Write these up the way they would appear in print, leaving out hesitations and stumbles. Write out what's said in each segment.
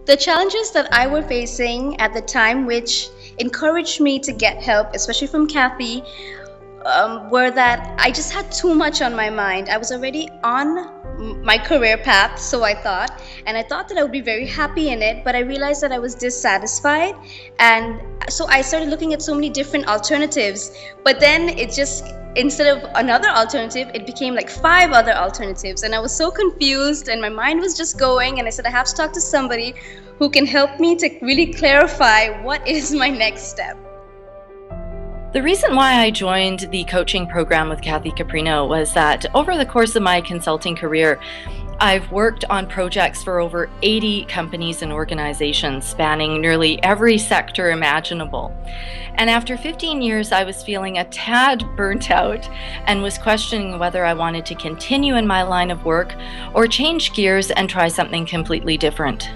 The challenges that I were facing at the time, which encouraged me to get help, especially from Kathy, were that I just had too much on my mind. I was already on my career path, so I thought, and I thought that I would be very happy in it, but I realized that I was dissatisfied. And so I started looking at so many different alternatives, but then it just, instead of another alternative, it became like five other alternatives. And I was so confused, and my mind was just going, and I said, I have to talk to somebody who can help me to really clarify what is my next step. The reason why I joined the coaching program with Kathy Caprino was that over the course of my consulting career, I've worked on projects for over 80 companies and organizations spanning nearly every sector imaginable. And after 15 years, I was feeling a tad burnt out and was questioning whether I wanted to continue in my line of work or change gears and try something completely different.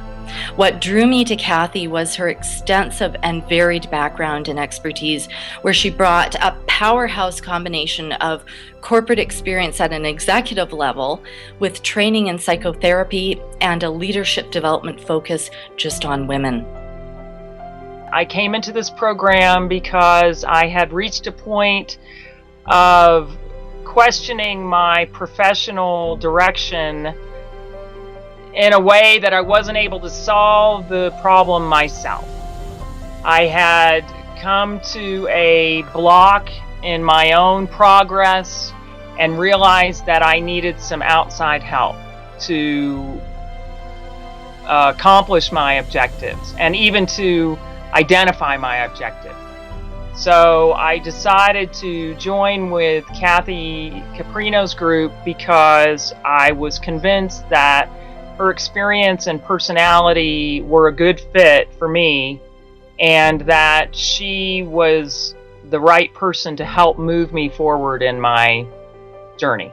What drew me to Kathy was her extensive and varied background and expertise, where she brought a powerhouse combination of corporate experience at an executive level with training in psychotherapy and a leadership development focus just on women. I came into this program because I had reached a point of questioning my professional direction in a way that I wasn't able to solve the problem myself. I had come to a block in my own progress and realized that I needed some outside help to accomplish my objectives and even to identify my objective. So I decided to join with Kathy Caprino's group because I was convinced that her experience and personality were a good fit for me, and that she was the right person to help move me forward in my journey.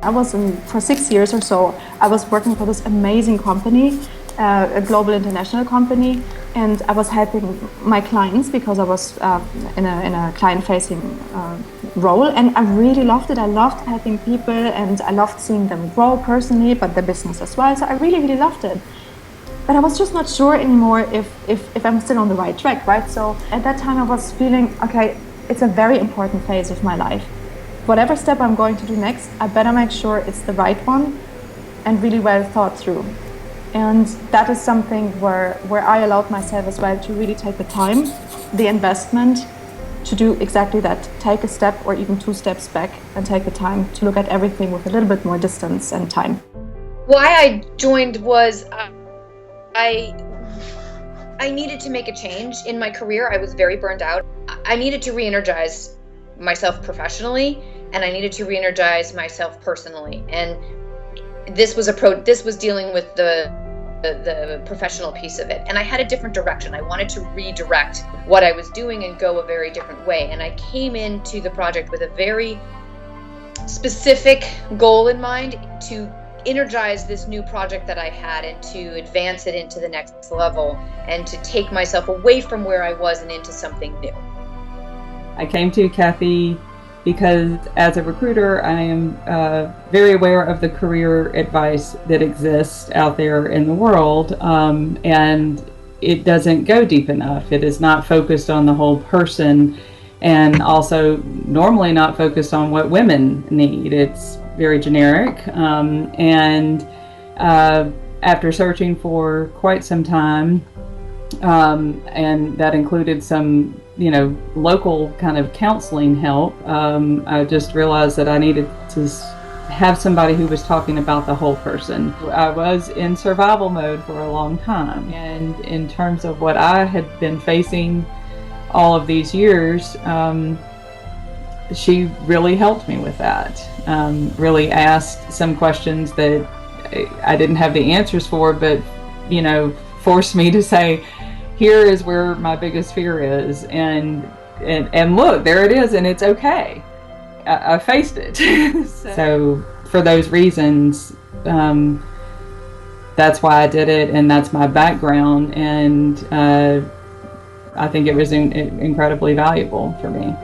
I was for 6 years or so, I was working for this amazing company, a global international company, and I was helping my clients because I was in a client-facing role, and I really loved it. I loved helping people, and I loved seeing them grow personally, but their business as well. So I really, really loved it. But I was just not sure anymore if I'm still on the right track, right? So at that time I was feeling, okay, it's a very important phase of my life. Whatever step I'm going to do next, I better make sure it's the right one and really well thought through. And that is something where I allowed myself as well to really take the time, the investment to do exactly that. Take a step or even 2 steps back and take the time to look at everything with a little bit more distance and time. Why I joined was I needed to make a change in my career. I was very burned out. I needed to re-energize myself professionally, and I needed to re-energize myself personally. And this was dealing with the professional piece of it, and I had a different direction. I wanted to redirect what I was doing and go a very different way, and I came into the project with a very specific goal in mind to energize this new project that I had and to advance it into the next level and to take myself away from where I was and into something new. I came to Kathy because as a recruiter, I am very aware of the career advice that exists out there in the world, and it doesn't go deep enough. It is not focused on the whole person, and also normally not focused on what women need. It's very generic, and after searching for quite some time, and that included some local kind of counseling help, I just realized that I needed to have somebody who was talking about the whole person. I was in survival mode for a long time, and in terms of what I had been facing all of these years, she really helped me with that. Really asked some questions that I didn't have the answers for, but forced me to say, here is where my biggest fear is, and look, there it is, and it's okay. I faced it. So for those reasons, that's why I did it, and that's my background, and I think it was incredibly valuable for me.